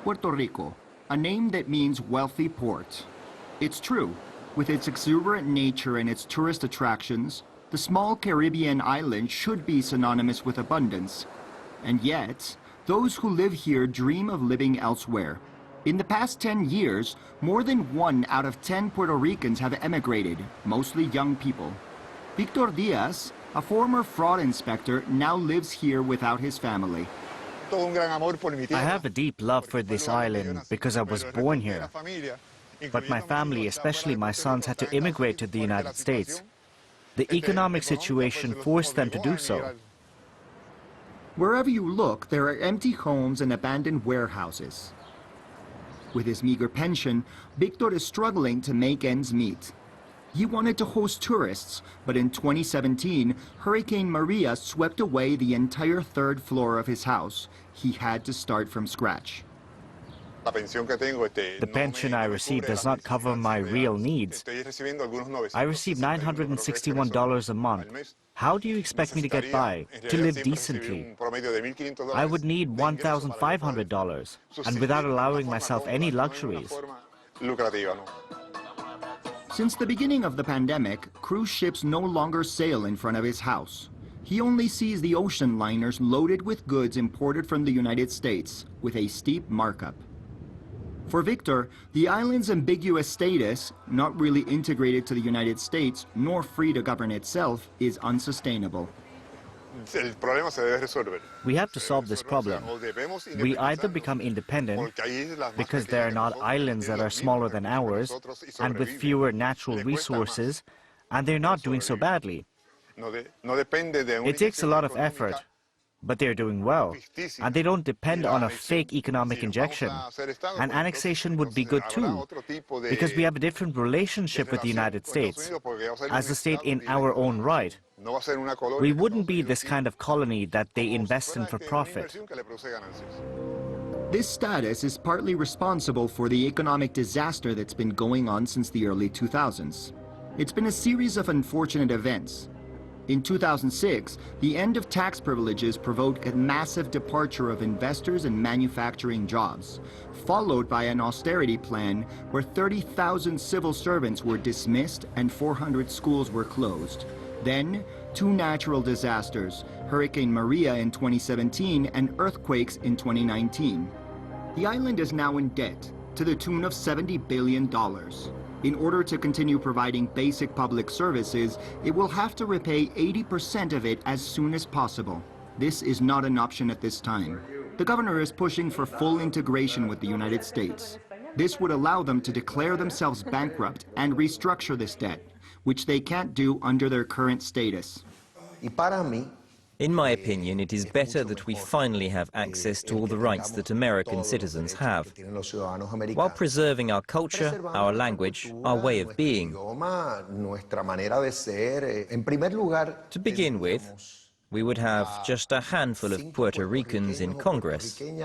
Puerto Rico, a name that means wealthy port. It's true, with its exuberant nature and its tourist attractions, the small Caribbean island should be synonymous with abundance. And yet, those who live here dream of living elsewhere. In the past 10 years, more than 1 out of 10 Puerto Ricans have emigrated, mostly young people. Victor Diaz, a former fraud inspector, now lives here without his family. I have a deep love for this island because I was born here. But my family, especially my sons, had to immigrate to the United States. The economic situation forced them to do so. Wherever you look, there are empty homes and abandoned warehouses. With his meager pension, Victor is struggling to make ends meet. He wanted to host tourists, but in 2017, Hurricane Maria swept away the entire 3rd floor of his house. He had to start from scratch. The pension I receive does not cover my real needs. I receive $961 a month. How do you expect me to get by, to live decently? I would need $1,500, and without allowing myself any luxuries. Since the beginning of the pandemic, cruise ships no longer sail in front of his house. He only sees the ocean liners loaded with goods imported from the United States, with a steep markup. For Victor, the island's ambiguous status, not really integrated to the United States nor free to govern itself, is unsustainable. We have to solve this problem. We either become independent, because there are not islands that are smaller than ours and with fewer natural resources, and they're not doing so badly. It takes a lot of effort, but they're doing well, and they don't depend on a fake economic injection. And annexation would be good too, because we have a different relationship with the United States, as a state in our own right. We wouldn't be this kind of colony that they invest in for profit. This status is partly responsible for the economic disaster that's been going on since the early 2000s. It's been a series of unfortunate events. In 2006, the end of tax privileges provoked a massive departure of investors and manufacturing jobs, followed by an austerity plan where 30,000 civil servants were dismissed and 400 schools were closed. Then, 2 natural disasters, Hurricane Maria in 2017 and earthquakes in 2019. The island is now in debt to the tune of $70 billion. In order to continue providing basic public services, it will have to repay 80% of it as soon as possible. This is not an option at this time. The governor is pushing for full integration with the United States. This would allow them to declare themselves bankrupt and restructure this debt, which they can't do under their current status. In my opinion, it is better that we finally have access to all the rights that American citizens have, while preserving our culture, our language, our way of being. To begin with, we would have just a handful of Puerto Ricans in Congress, 2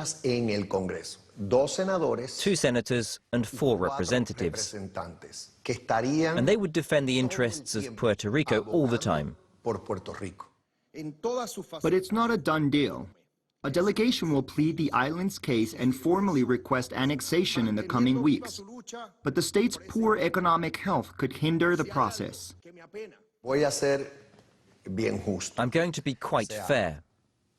senators and 4 representatives, and they would defend the interests of Puerto Rico all the time. But it's not a done deal. A delegation will plead the island's case and formally request annexation in the coming weeks. But the state's poor economic health could hinder the process. I'm going to be quite fair.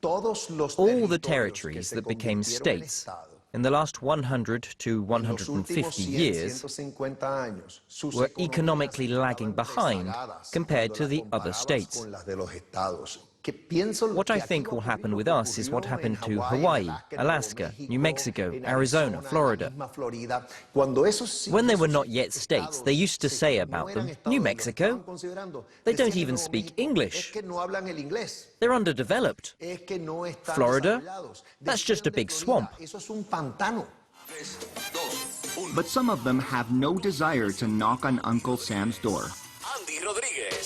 All the territories that became states in the last 100 to 150 years were economically lagging behind compared to the other states. What I think will happen with us is what happened to Hawaii, Alaska, New Mexico, Arizona, Florida. When they were not yet states, they used to say about them, New Mexico, they don't even speak English. They're underdeveloped. Florida, that's just a big swamp. But some of them have no desire to knock on Uncle Sam's door.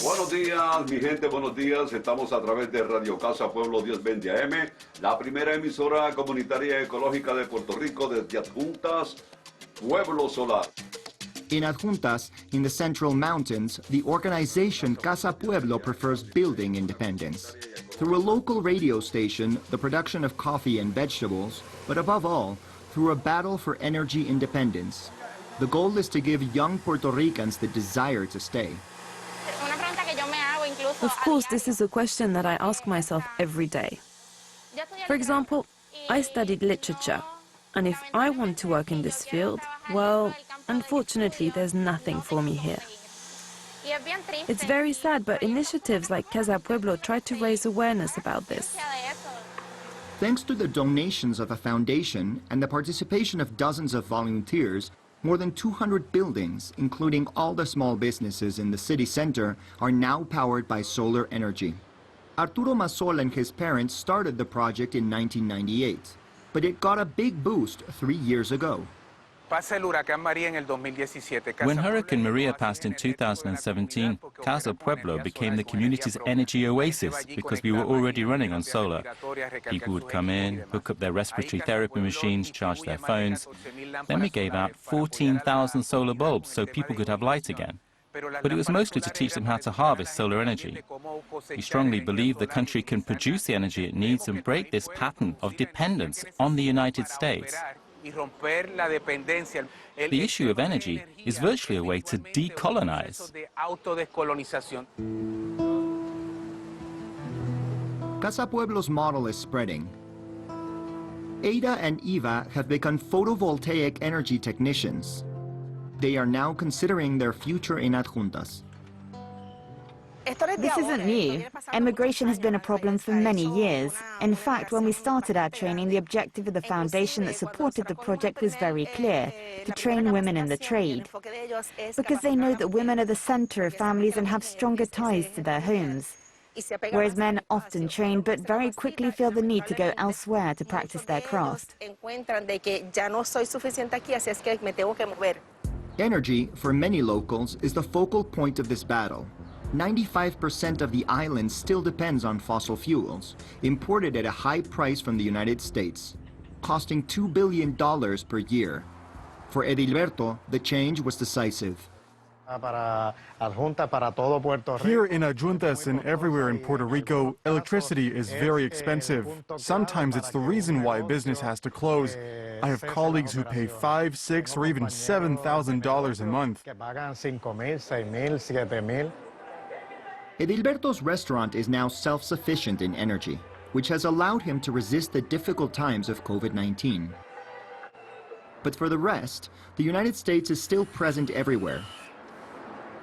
Buenos días, mi gente, buenos días. Estamos a través de Radio Casa Pueblo 1020 AM, la primera emisora comunitaria ecológica de Puerto Rico desde Adjuntas, Pueblo Solar. In Adjuntas, in the Central Mountains, the organization Casa Pueblo prefers building independence. Through a local radio station, the production of coffee and vegetables, but above all, through a battle for energy independence. The goal is to give young Puerto Ricans the desire to stay. Of course, this is a question that I ask myself every day. For example, I studied literature, and if I want to work in this field, well, unfortunately, there's nothing for me here. It's very sad, but initiatives like Casa Pueblo try to raise awareness about this. Thanks to the donations of a foundation and the participation of dozens of volunteers, more than 200 buildings, including all the small businesses in the city center, are now powered by solar energy. Arturo Masol and his parents started the project in 1998, but it got a big boost 3 years ago. When Hurricane Maria passed in 2017, Casa Pueblo became the community's energy oasis because we were already running on solar. People would come in, hook up their respiratory therapy machines, charge their phones. Then we gave out 14,000 solar bulbs so people could have light again. But it was mostly to teach them how to harvest solar energy. We strongly believe the country can produce the energy it needs and break this pattern of dependence on the United States. The issue of energy is virtually a way to decolonize. Casa Pueblo's model is spreading. Ada and Eva have become photovoltaic energy technicians. They are now considering their future in adjuntas. This isn't new. Immigration has been a problem for many years. In fact, when we started our training, the objective of the foundation that supported the project was very clear: to train women in the trade. Because they know that women are the center of families and have stronger ties to their homes. Whereas men often train, but very quickly feel the need to go elsewhere to practice their craft. Energy, for many locals, is the focal point of this battle. 95% of the island still depends on fossil fuels, imported at a high price from the United States, costing $2 billion per year. For Edilberto, the change was decisive. Here in adjuntas and everywhere in Puerto Rico, electricity is very expensive. Sometimes it's the reason why a business has to close. I have colleagues who pay $5,000, $6,000, or even $7,000 a month. Edilberto's restaurant is now self-sufficient in energy, which has allowed him to resist the difficult times of COVID-19. But for the rest, the United States is still present everywhere.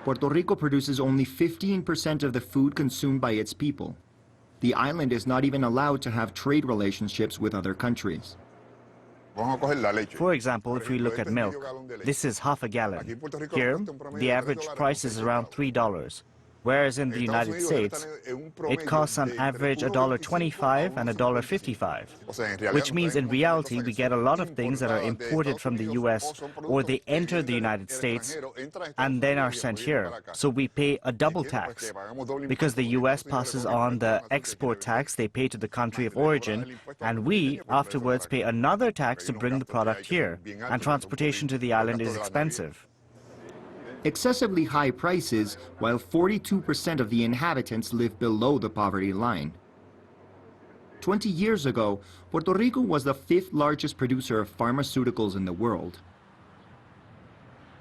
Puerto Rico produces only 15% of the food consumed by its people. The island is not even allowed to have trade relationships with other countries. For example, if we look at milk, this is half a gallon. Here, the average price is around $3. Whereas in the United States, it costs on average $1.25 and $1.55, which means in reality we get a lot of things that are imported from the US, or they enter the United States and then are sent here. So we pay a double tax, because the US passes on the export tax they pay to the country of origin, and we afterwards pay another tax to bring the product here, and transportation to the island is expensive. Excessively high prices, while 42% of the inhabitants live below the poverty line. 20 years ago, Puerto Rico was the 5th largest producer of pharmaceuticals in the world.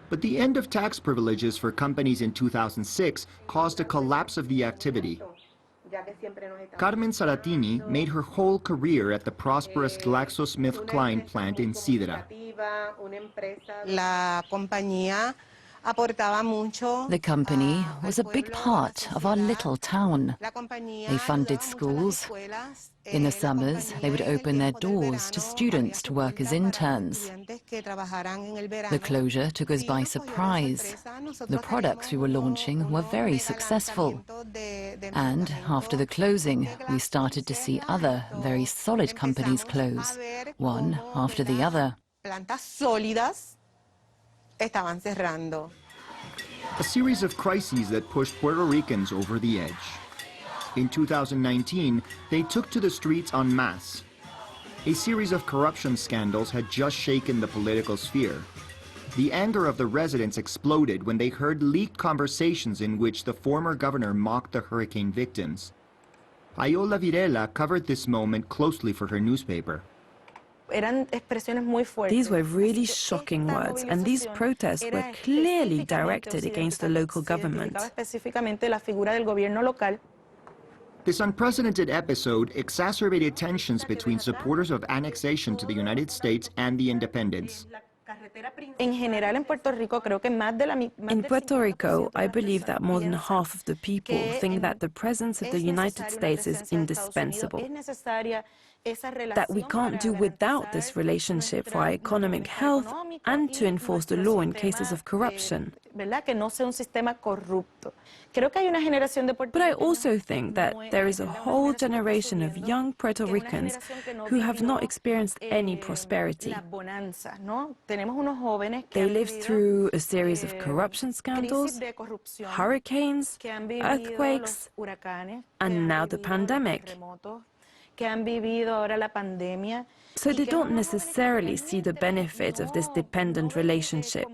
But the end of tax privileges for companies in 2006 caused a collapse of the activity. Carmen Saratini made her whole career at the prosperous GlaxoSmithKline plant in Sidra. The company was a big part of our little town. They funded schools. In the summers, they would open their doors to students to work as interns. The closure took us by surprise. The products we were launching were very successful. And after the closing, we started to see other very solid companies close, one after the other. A series of crises that pushed Puerto Ricans over the edge. In 2019, they took to the streets en masse. A series of corruption scandals had just shaken the political sphere. The anger of the residents exploded when they heard leaked conversations in which the former governor mocked the hurricane victims. Ayola Virela covered this moment closely for her newspaper. These were really shocking words, and these protests were clearly directed against the local government. This unprecedented episode exacerbated tensions between supporters of annexation to the United States and the independents. In Puerto Rico, I believe that more than half of the people think that the presence of the United States is indispensable, that we can't do without this relationship for our economic health and to enforce the law in cases of corruption. But I also think that there is a whole generation of young Puerto Ricans who have not experienced any prosperity. They lived through a series of corruption scandals, hurricanes, earthquakes, and now the pandemic. So they don't necessarily see the benefit of this dependent relationship.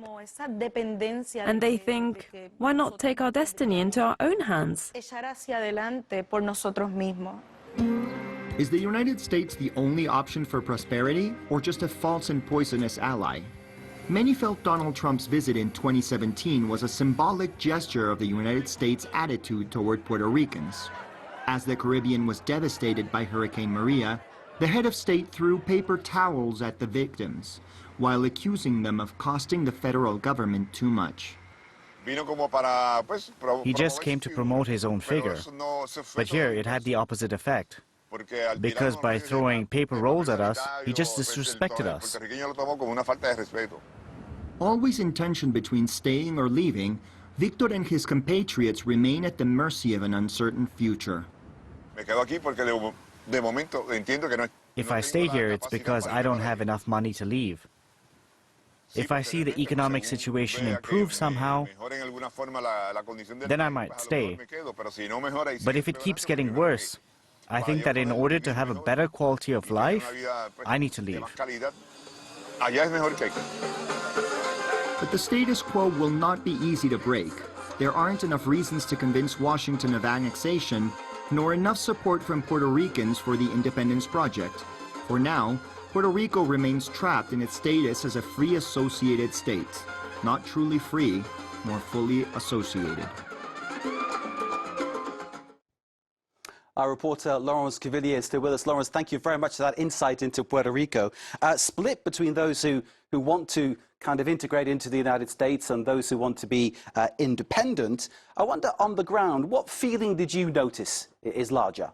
And they think, why not take our destiny into our own hands? Is the United States the only option for prosperity, or just a false and poisonous ally? Many felt Donald Trump's visit in 2017 was a symbolic gesture of the United States' attitude toward Puerto Ricans. As the Caribbean was devastated by Hurricane Maria, the head of state threw paper towels at the victims, while accusing them of costing the federal government too much. He just came to promote his own figure. But here it had the opposite effect. Because by throwing paper rolls at us, he just disrespected us. Always in tension between staying or leaving, Victor and his compatriots remain at the mercy of an uncertain future. If I stay here, it's because I don't have enough money to leave. If I see the economic situation improve somehow, then I might stay. But if it keeps getting worse, I think that in order to have a better quality of life, I need to leave. But the status quo will not be easy to break. There aren't enough reasons to convince Washington of annexation, nor enough support from Puerto Ricans for the independence project. For now, Puerto Rico remains trapped in its status as a free associated state. Not truly free, more fully associated. Our reporter Laurence Cavilier is still with us. Laurence, thank you very much for that insight into Puerto Rico. Split between those who want to kind of integrate into the United States and those who want to be independent. I wonder, on the ground, what feeling did you notice is larger?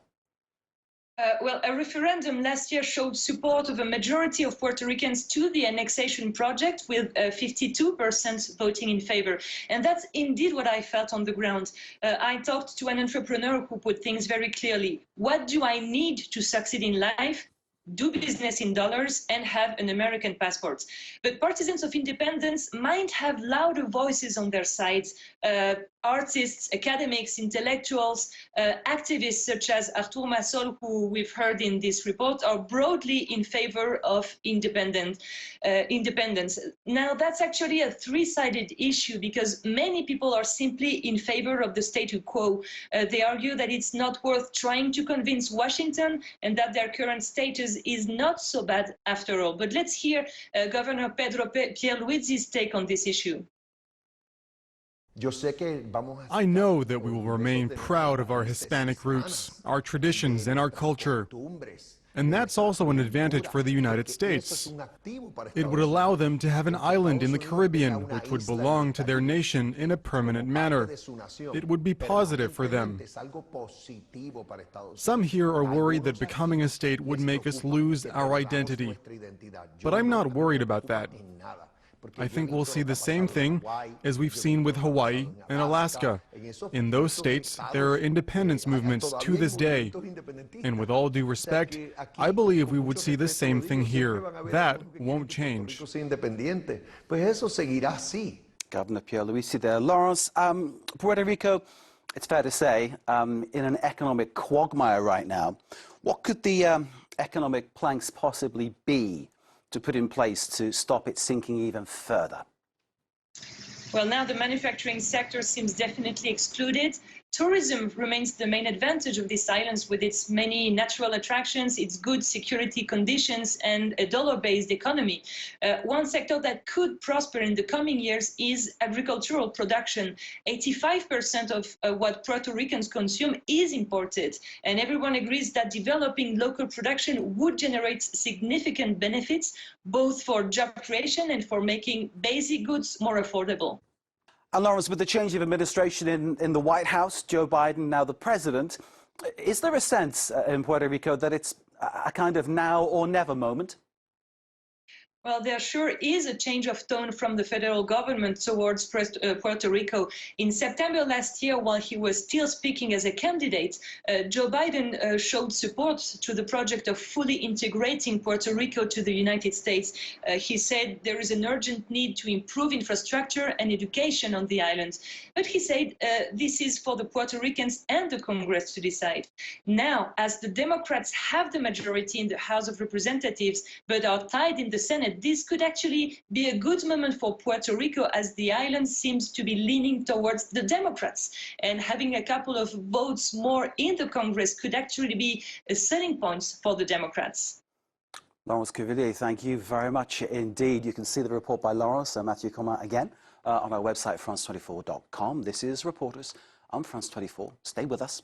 Well, a referendum last year showed support of a majority of Puerto Ricans to the annexation project, with 52% voting in favor. And that's indeed what I felt on the ground. I talked to an entrepreneur who put things very clearly. What do I need to succeed in life? Do business in dollars and have an American passport. But partisans of independence might have louder voices on their sides. Artists, academics, intellectuals, activists such as Artur Massol, who we've heard in this report, are broadly in favor of independence. Now, that's actually a three-sided issue, because many people are simply in favor of the statu quo. They argue that it's not worth trying to convince Washington and that their current status is not so bad after all. But let's hear Governor Pedro Pierluigi's take on this issue. I know that we will remain proud of our Hispanic roots, our traditions, and our culture. And that's also an advantage for the United States. It would allow them to have an island in the Caribbean, which would belong to their nation in a permanent manner. It would be positive for them. Some here are worried that becoming a state would make us lose our identity. But I'm not worried about that. I think we'll see the same thing as we've seen with Hawaii and Alaska. In those states, there are independence movements to this day. And with all due respect, I believe we would see the same thing here. That won't change. Governor Pierluigi there. Laurence, Puerto Rico, it's fair to say, in an economic quagmire right now. What could the economic planks possibly be to put in place to stop it sinking even further? Well, now the manufacturing sector seems definitely excluded. tourism remains the main advantage of these islands with its many natural attractions, its good security conditions and a dollar-based economy. One sector that could prosper in the coming years is agricultural production. 85% of what Puerto Ricans consume is imported, and everyone agrees that developing local production would generate significant benefits, both for job creation and for making basic goods more affordable. And Lawrence, with the change of administration in the White House, Joe Biden now the president, is there a sense in Puerto Rico that it's a kind of now or never moment? Well, there sure is a change of tone from the federal government towards Puerto Rico. In September last year, while he was still speaking as a candidate, Joe Biden showed support to the project of fully integrating Puerto Rico to the United States. He said there is an urgent need to improve infrastructure and education on the island. But he said this is for the Puerto Ricans and the Congress to decide. Now, as the Democrats have the majority in the House of Representatives, but are tied in the Senate, this could actually be a good moment for Puerto Rico, as the island seems to be leaning towards the Democrats. And having a couple of votes more in the Congress could actually be a selling point for the Democrats. Laurence Cuvillier, thank you very much indeed. You can see the report by Laurence and Matthew Comin again on our website, France24.com. This is Reporters on France 24. Stay with us.